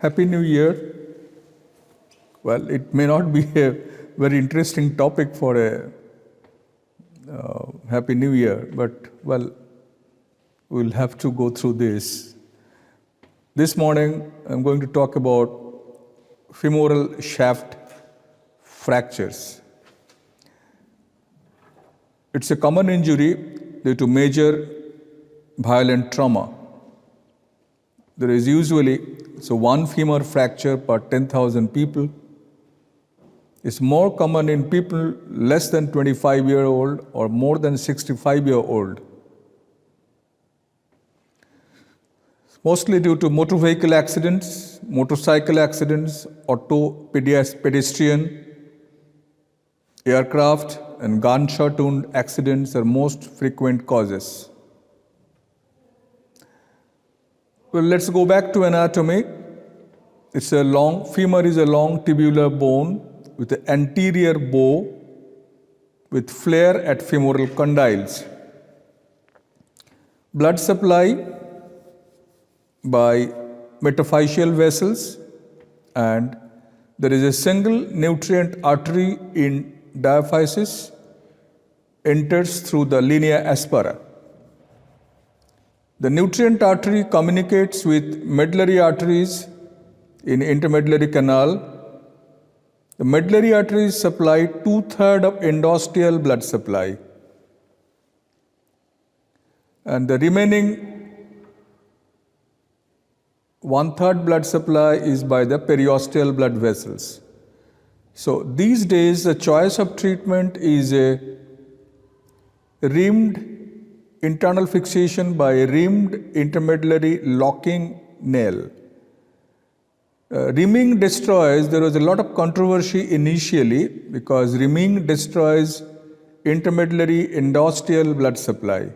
Happy New Year. Well, it may not be a very interesting topic for a Happy New Year, but well, we'll have to go through this. This morning, I'm going to talk about femoral shaft fractures. It's a common injury due to major violent trauma. There is usually one femur fracture per 10,000 people. It's more common in people less than 25-year-old or more than 65-year-old. Mostly due to motor vehicle accidents, motorcycle accidents, pedestrian, aircraft, and gunshot wound accidents are most frequent causes. Well, let's go back to anatomy. Femur is a long tubular bone with an anterior bow with flare at femoral condyles. Blood supply by metaphyseal vessels, and there is a single nutrient artery in diaphysis, enters through the linea aspera. The nutrient artery communicates with medullary arteries in intramedullary canal. The medullary arteries supply 2/3 of endosteal blood supply, and the remaining 1/3 blood supply is by the periosteal blood vessels. So these days, the choice of treatment is a reamed internal fixation by a reamed intramedullary locking nail. Reaming destroys, there was a lot of controversy initially because reaming destroys intramedullary endosteal blood supply.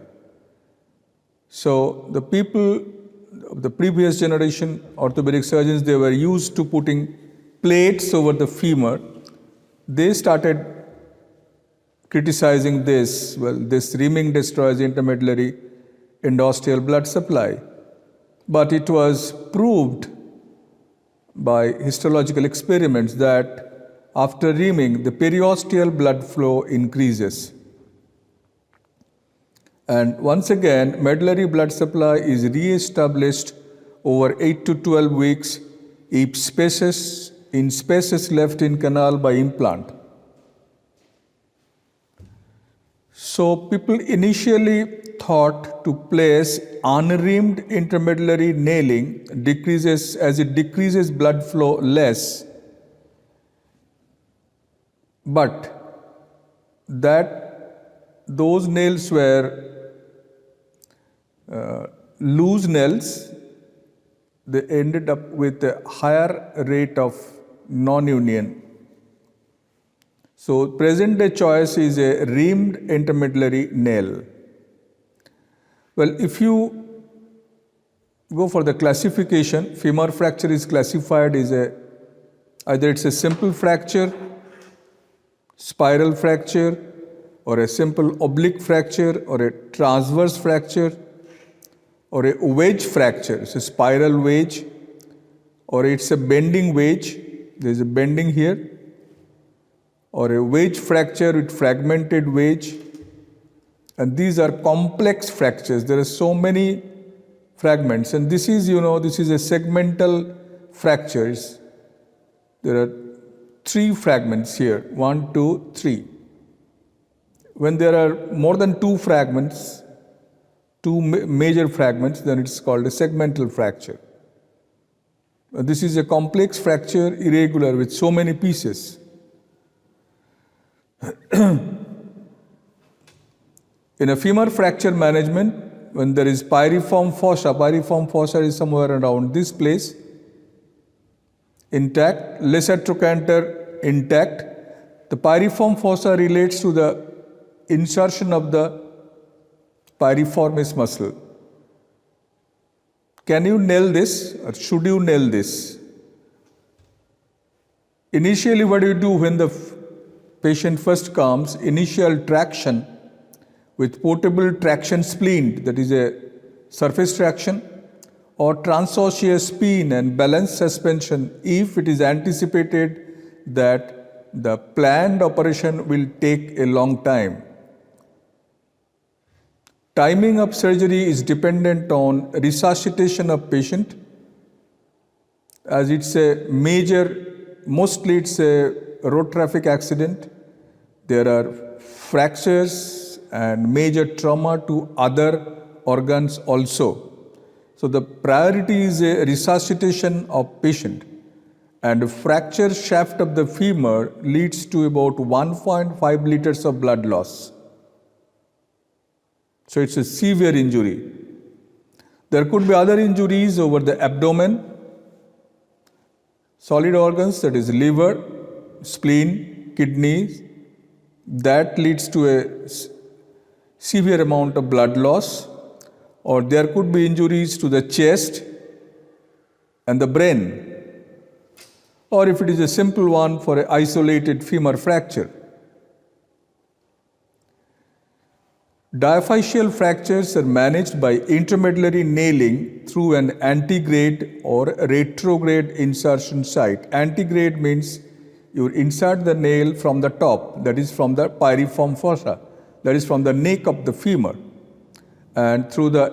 So the people of the previous generation orthopedic surgeons, they were used to putting plates over the femur. They started criticizing this. Well, this reaming destroys intramedullary endosteal blood supply. But it was proved by histological experiments that after reaming, the periosteal blood flow increases. And once again, medullary blood supply is re-established over 8 to 12 weeks in spaces left in canal by implant. So people initially thought to place unreamed intramedullary nailing as it decreases blood flow less, but those nails were loose nails. They ended up with a higher rate of non-union. So present day choice is a reamed intramedullary nail. Well, if you go for the classification, femur fracture is classified as either it's a simple fracture, spiral fracture, or a simple oblique fracture, or a transverse fracture, or a wedge fracture. It's a spiral wedge, or it's a bending wedge. There's a bending here. Or a wedge fracture with fragmented wedge. And these are complex fractures. There are so many fragments. And this is, this is a segmental fractures. There are 3 fragments here, 1, 2, 3. When there are more than 2 fragments, 2 major fragments, then it's called a segmental fracture. This is a complex fracture, irregular, with so many pieces. In a femur fracture management, when there is piriform fossa is somewhere around this place, intact, lesser trochanter intact. The piriform fossa relates to the insertion of the piriformis muscle. Can you nail this, or should you nail this? Initially, what do you do when the patient first comes? Initial traction with portable traction splint, that is a surface traction, or transosseous spin and balance suspension if it is anticipated that the planned operation will take a long time. Timing of surgery is dependent on resuscitation of patient, as it's a mostly it's a road traffic accident. There are fractures and major trauma to other organs also. So the priority is a resuscitation of patient, and fracture shaft of the femur leads to about 1.5 liters of blood loss. So it's a severe injury. There could be other injuries over the abdomen, solid organs, that is liver, spleen, kidneys. That leads to a severe amount of blood loss. Or there could be injuries to the chest and the brain. Or if it is a simple one, for an isolated femur fracture. Diaphyseal fractures are managed by intramedullary nailing through an antegrade or retrograde insertion site. Antegrade means you insert the nail from the top, that is from the piriform fossa, that is from the neck of the femur. And through the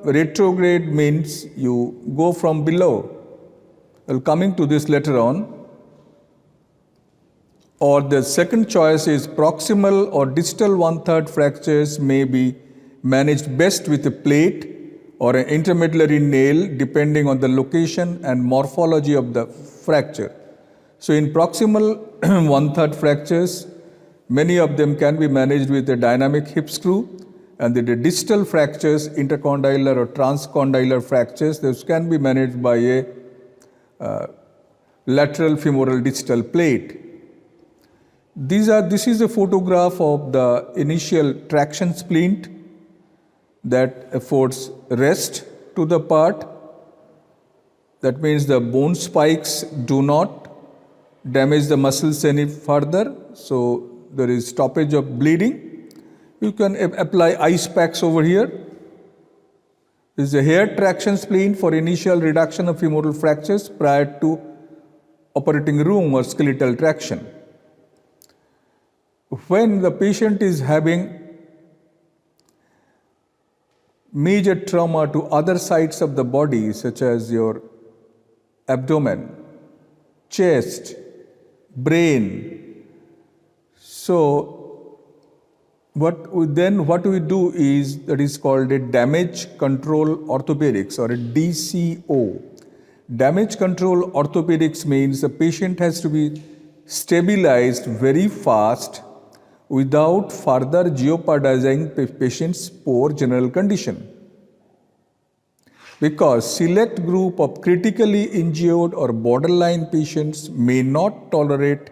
retrograde means you go from below. Well, coming to this later on. Or the second choice is proximal or distal 1/3 fractures may be managed best with a plate or an intramedullary nail depending on the location and morphology of the fracture. So in proximal 1/3 fractures, many of them can be managed with a dynamic hip screw, and the distal fractures, intercondylar or transcondylar fractures, those can be managed by a lateral femoral distal plate. This is a photograph of the initial traction splint that affords rest to the part. That means the bone spikes do not damage the muscles any further, so there is stoppage of bleeding. You can apply ice packs over here. This is a Hare traction splint for initial reduction of femoral fractures prior to operating room or skeletal traction. When the patient is having major trauma to other sites of the body, such as your abdomen, chest, brain, so what we do is that is called a damage control orthopedics, or a DCO. Damage control orthopedics means the patient has to be stabilized very fast without further jeopardizing patient's poor general condition. Because select group of critically injured or borderline patients may not tolerate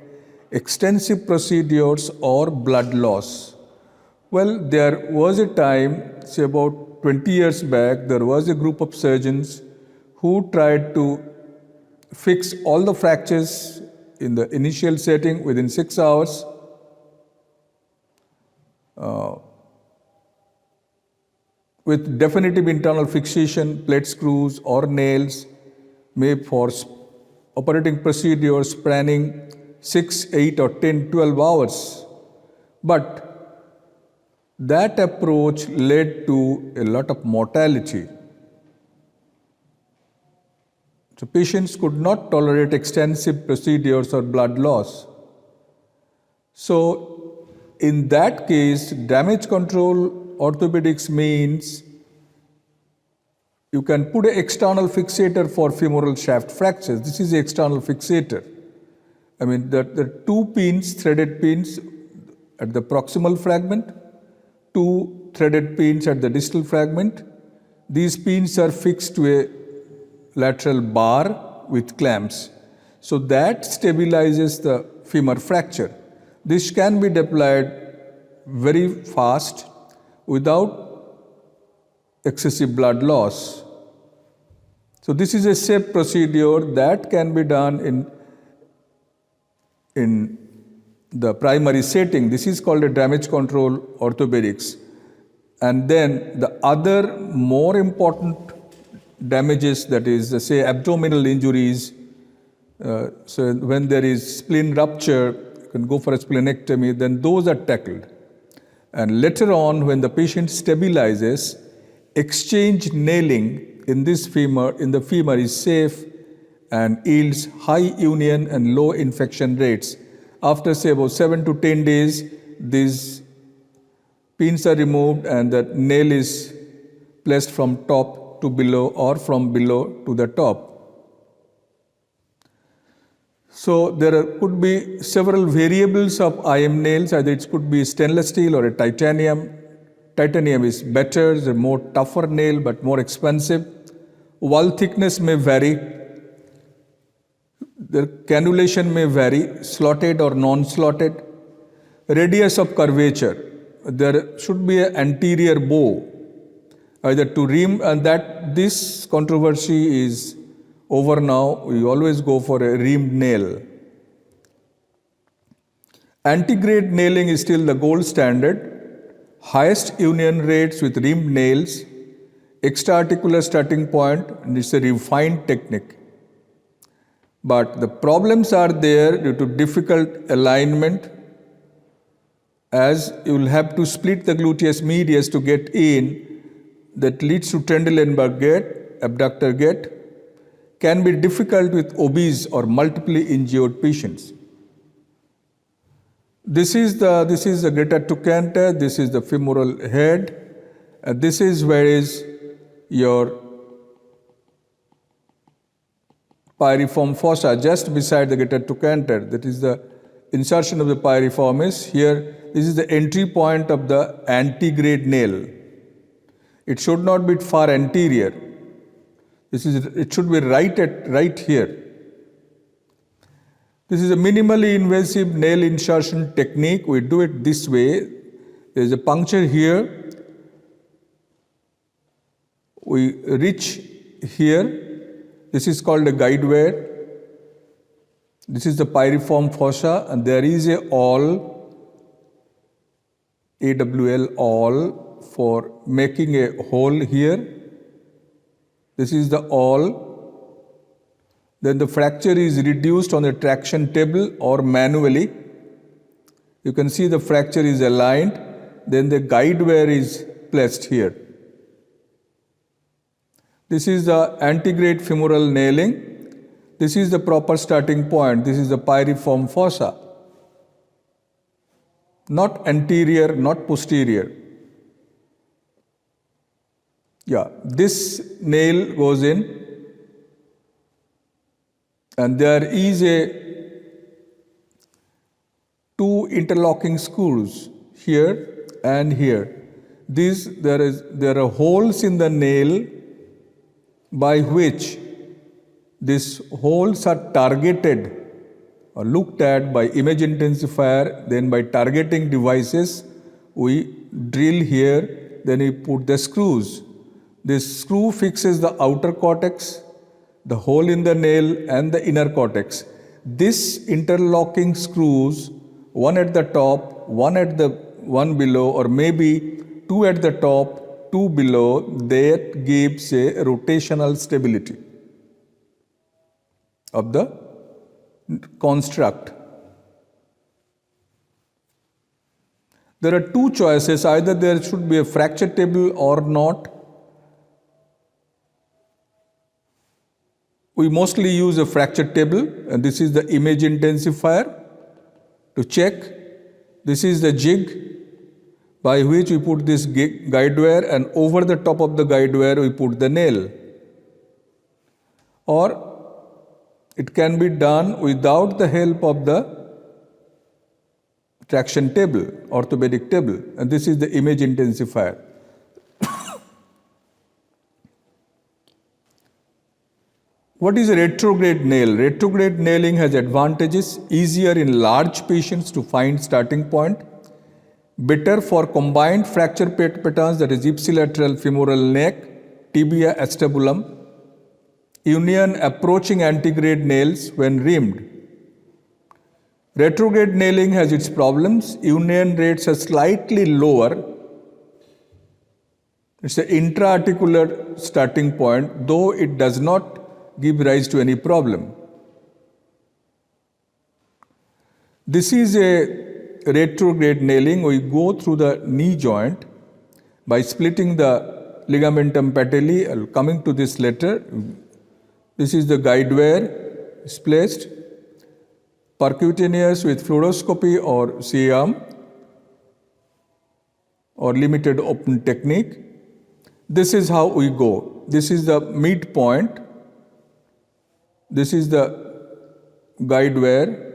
extensive procedures or blood loss. Well, there was a time, say about 20 years back, there was a group of surgeons who tried to fix all the fractures in the initial setting within 6 hours. With definitive internal fixation, plate screws or nails, made for operating procedures spanning 6, 8 or 10, 12 hours. But that approach led to a lot of mortality. So patients could not tolerate extensive procedures or blood loss. So in that case, damage control orthopedics means you can put an external fixator for femoral shaft fractures. This is the external fixator. I mean, the two pins, threaded pins at the proximal fragment, two threaded pins at the distal fragment. These pins are fixed to a lateral bar with clamps. So that stabilizes the femur fracture. This can be deployed very fast without excessive blood loss. So this is a safe procedure that can be done in the primary setting. This is called a damage control orthopedics. And then the other more important damages, that is, say, abdominal injuries. So when there is spleen rupture, you can go for a splenectomy, then those are tackled. And later on, when the patient stabilizes, exchange nailing in this femur, in the femur is safe and yields high union and low infection rates. After, say, about 7 to 10 days, these pins are removed and the nail is placed from top to below or from below to the top. So there could be several variables of IM nails, either it could be stainless steel or a titanium. Titanium is better, it's a more tougher nail but more expensive. Wall thickness may vary. The cannulation may vary, slotted or non-slotted. Radius of curvature. There should be an anterior bow, either to ream, and that this controversy is over now. We always go for a reamed nail. Antegrade nailing is still the gold standard. Highest union rates with reamed nails, extra-articular starting point, and it's a refined technique. But the problems are there due to difficult alignment, as you will have to split the gluteus medius to get in. That leads to Trendelenburg gait, abductor gait. Can be difficult with obese or multiply injured patients. This is the greater trochanter, this is the femoral head, and this is where is your piriform fossa, just beside the greater trochanter. That is the insertion of the piriformis. Here, this is the entry point of the antegrade nail. It should not be far anterior. It should be right here. This is a minimally invasive nail insertion technique. We do it this way. There is a puncture here. We reach here. This is called a guide wire. This is the piriform fossa, and there is a awl, AWL awl, for making a hole here. This is the awl. Then the fracture is reduced on the traction table or manually. You can see the fracture is aligned. Then the guide wire is placed here. This is the antegrade femoral nailing. This is the proper starting point. This is the piriform fossa. Not anterior, not posterior. Yeah, this nail goes in, and there is two interlocking screws here and here. There are holes in the nail by which these holes are targeted or looked at by image intensifier. Then by targeting devices, we drill here, then we put the screws. This screw fixes the outer cortex, the hole in the nail, and the inner cortex. This interlocking screws, one at the top, one below, or maybe two at the top, two below, that gives a rotational stability of the construct. There are two choices, either there should be a fracture table or not. We mostly use a fracture table, and this is the image intensifier to check. This is the jig by which we put this guide wire, and over the top of the guide wire we put the nail. Or it can be done without the help of the traction table, orthopedic table, and this is the image intensifier. What is a retrograde nail? Retrograde nailing has advantages: easier in large patients to find starting point, better for combined fracture patterns, that is ipsilateral femoral neck, tibia, acetabulum, union approaching antegrade nails when reamed. Retrograde nailing has its problems. Union rates are slightly lower It's an intra-articular starting point, though it does not give rise to any problem. This is a retrograde nailing. We go through the knee joint by splitting the ligamentum patelli. Coming to this later. This is the guide wire is placed, percutaneous with fluoroscopy or C-arm or limited open technique. This is how we go. This is the midpoint. This is the guide wire,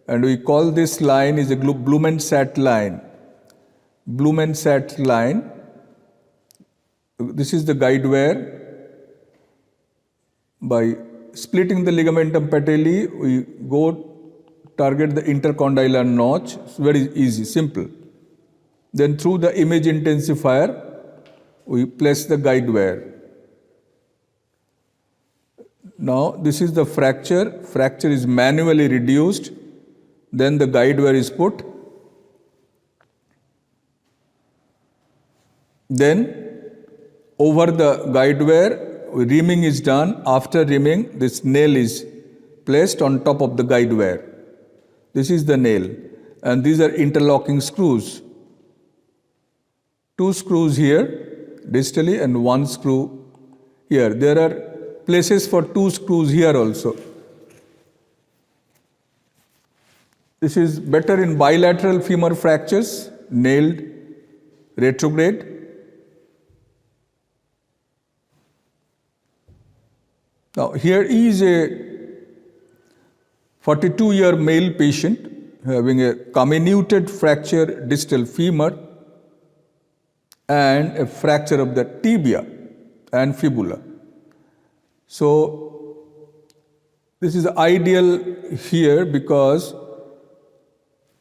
and we call this line is a Blumenstadt line. Blumenstadt line. This is the guide wire. By splitting the ligamentum patelli, we go target the intercondylar notch. It's very easy, simple. Then through the image intensifier, we place the guide wire. Now this is the fracture. Fracture is manually reduced. Then the guide wire is put. Then over the guide wire, reaming is done. After reaming, this nail is placed on top of the guide wire. This is the nail, and these are interlocking screws. 2 screws here, distally, and 1 screw here. There are places for 2 screws here also. This is better in bilateral femur fractures, nailed retrograde. Now, here is a 42-year male patient having a comminuted fracture distal femur and a fracture of the tibia and fibula. So, this is ideal here because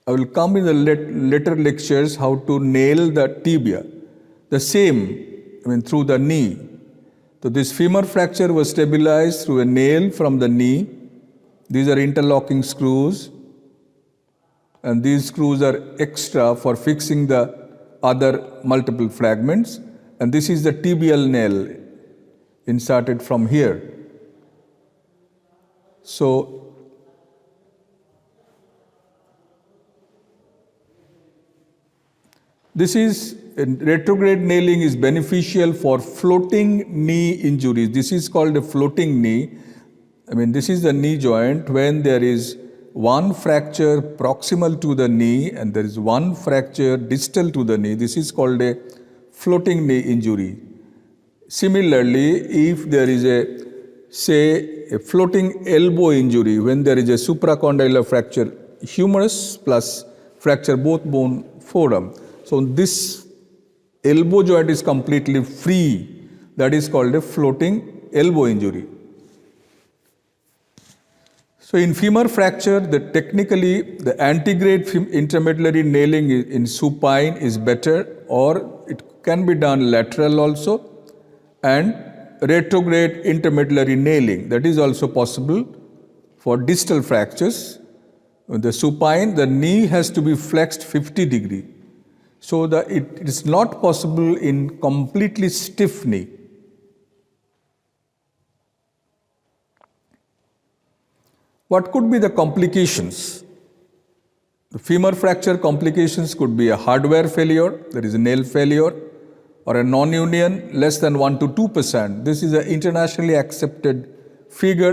I will come in the later lectures how to nail the tibia. The same, through the knee. So this femur fracture was stabilized through a nail from the knee. These are interlocking screws, and these screws are extra for fixing the other multiple fragments. And this is the tibial nail inserted from here. So this is retrograde nailing is beneficial for floating knee injuries. This is called a floating knee. This is the knee joint when there is one fracture proximal to the knee and there is one fracture distal to the knee. This is called a floating knee injury. Similarly, if there is a floating elbow injury, when there is a supracondylar fracture, humerus plus fracture both bone forearm. So this elbow joint is completely free. That is called a floating elbow injury. So in femur fracture, technically the antegrade intramedullary nailing in supine is better, or it can be done lateral also, and retrograde intermedullary nailing, that is also possible for distal fractures. The supine, the knee has to be flexed 50 degrees. So that it is not possible in completely stiff knee. What could be the complications? The femur fracture complications could be a hardware failure, there is a nail failure, or a non-union less than 1 to 2%. This is an internationally accepted figure.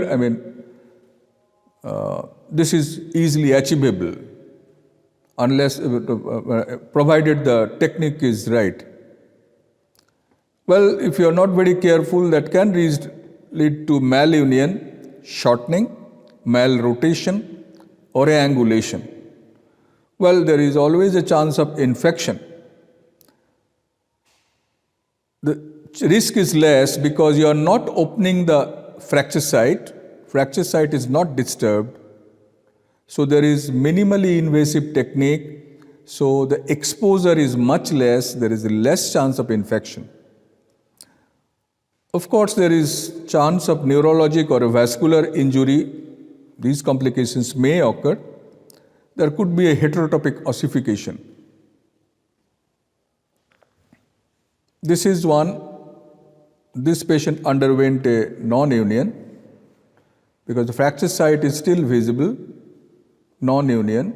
This is easily achievable, unless provided the technique is right. Well, if you are not very careful, that can lead to malunion, shortening, malrotation, or angulation. Well, there is always a chance of infection. The risk is less because you are not opening the fracture site. Fracture site is not disturbed. So there is minimally invasive technique. So the exposure is much less. There is a less chance of infection. Of course, there is chance of neurologic or a vascular injury. These complications may occur. There could be a heterotopic ossification. This is one. This patient underwent a non-union because the fracture site is still visible, non-union.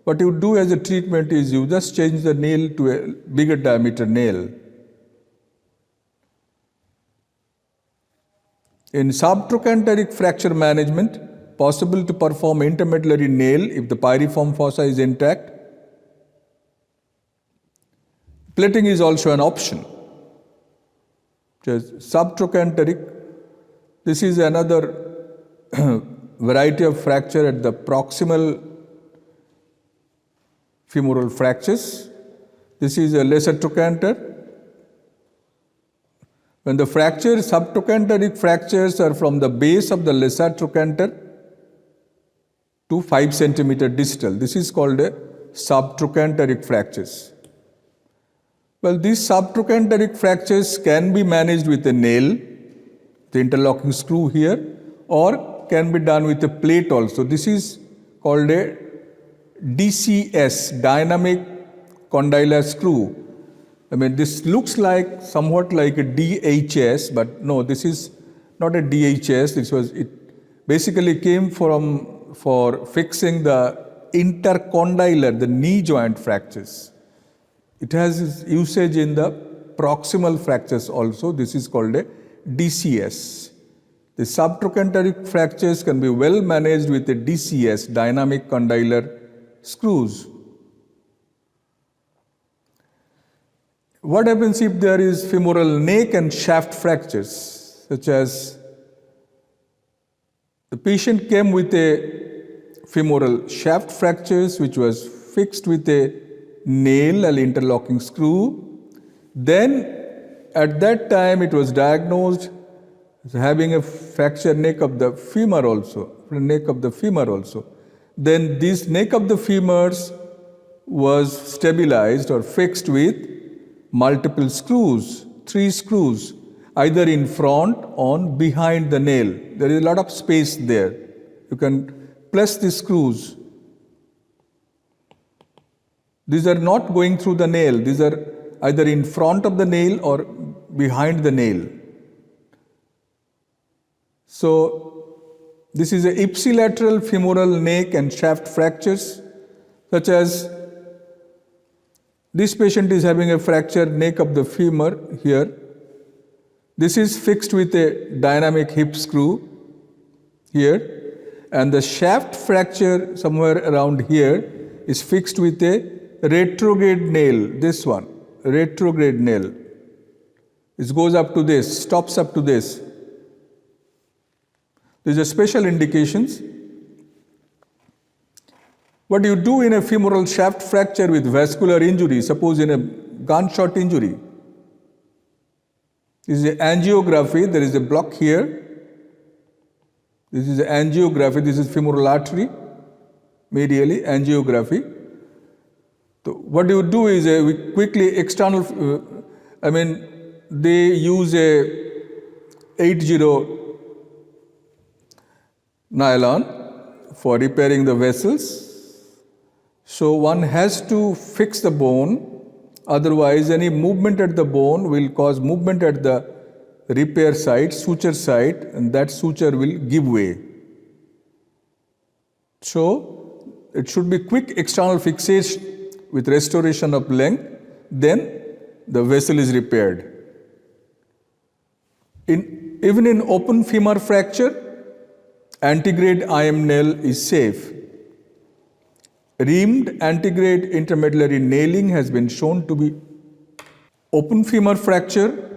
What you do as a treatment is you just change the nail to a bigger diameter nail. In subtrochanteric fracture management, possible to perform intramedullary nail if the piriform fossa is intact. Plating is also an option. Subtrochanteric, this is another variety of fracture at the proximal femoral fractures. This is a lesser trochanter. When the subtrochanteric fractures are from the base of the lesser trochanter to 5 centimeter distal, this is called a subtrochanteric fractures. Well, these subtrochanteric fractures can be managed with a nail, the interlocking screw here, or can be done with a plate also. This is called a DCS, dynamic condylar screw. I mean, this looks like somewhat like a DHS, but no, this is not a DHS. It basically came for fixing the intercondylar, the knee joint fractures. It has its usage in the proximal fractures also. This is called a DCS. The subtrochanteric fractures can be well managed with a DCS, dynamic condylar screws. What happens if there is femoral neck and shaft fractures, such as the patient came with a femoral shaft fractures which was fixed with a nail and interlocking screw. Then at that time it was diagnosed as having a fractured neck of the femur also, Then this neck of the femurs was stabilized or fixed with multiple screws, 3 screws, either in front or behind the nail. There is a lot of space there. You can press the screws. These are not going through the nail. These are either in front of the nail or behind the nail. So this is a ipsilateral femoral neck and shaft fractures, such as this patient is having a fractured neck of the femur here. This is fixed with a dynamic hip screw here, and the shaft fracture somewhere around here is fixed with a retrograde nail, this one, retrograde nail. It goes up to this, stops up to this. These are special indications. What do you do in a femoral shaft fracture with vascular injury, suppose in a gunshot injury? This is angiography, there is a block here. This is angiography, this is femoral artery, medially, angiography. So what you do is we quickly external, they use a 80 nylon for repairing the vessels. So one has to fix the bone, otherwise any movement at the bone will cause movement at the repair site, suture site, and that suture will give way. So it should be quick external fixation with restoration of length, then the vessel is repaired. Even in open femur fracture, antegrade IM nail is safe. Reamed antegrade intramedullary nailing has been shown to be open femur fracture,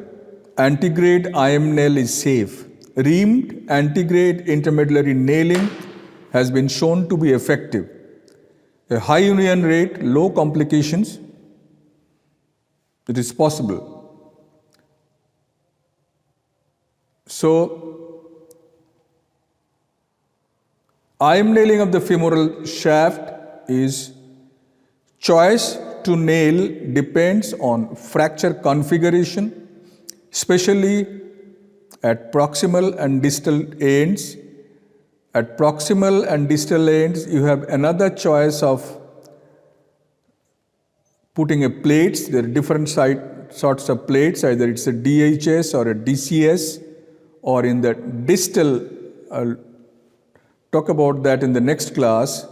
antegrade IM nail is safe. Reamed antegrade intramedullary nailing has been shown to be effective. A high union rate, low complications, it is possible. So, IM nailing of the femoral shaft is choice to nail depends on fracture configuration, especially at proximal and distal ends. At proximal and distal ends, you have another choice of putting a plates. There are different sorts of plates, either it's a DHS or a DCS, or in the distal, I'll talk about that in the next class.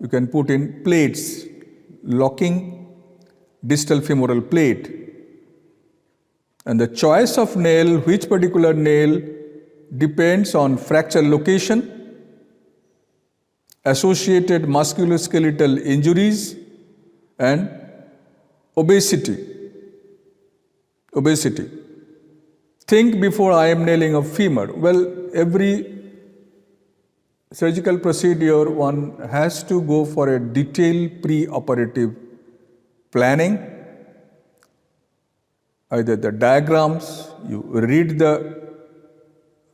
You can put in plates, locking distal femoral plate. And the choice of nail, which particular nail, depends on fracture location, associated musculoskeletal injuries, and obesity. Think before I am nailing a femur. Well, every surgical procedure, one has to go for a detailed pre-operative planning. Either the diagrams, you read the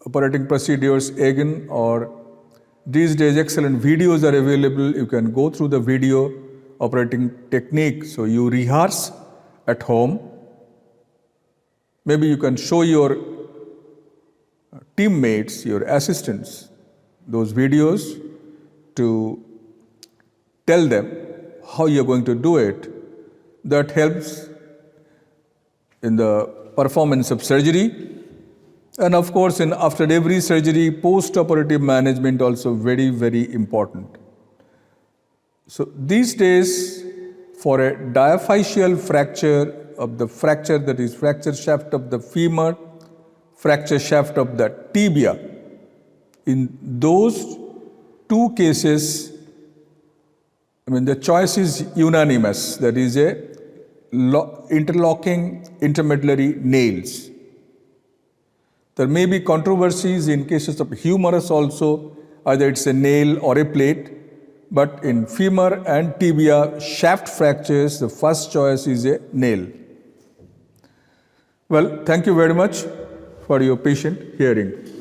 operating procedures again, or these days excellent videos are available. You can go through the video operating technique, so you rehearse at home. Maybe you can show your teammates, your assistants, those videos to tell them how you're going to do it. That helps in the performance of surgery. And of course, after every surgery, post-operative management also very, very important. So these days, for a diaphyseal fracture of the fracture, that is fracture shaft of the femur, fracture shaft of the tibia, in those two cases, the choice is unanimous. That is a interlocking intramedullary nails. There may be controversies in cases of humerus also, either it's a nail or a plate, but in femur and tibia shaft fractures, the first choice is a nail. Well, thank you very much for your patient hearing.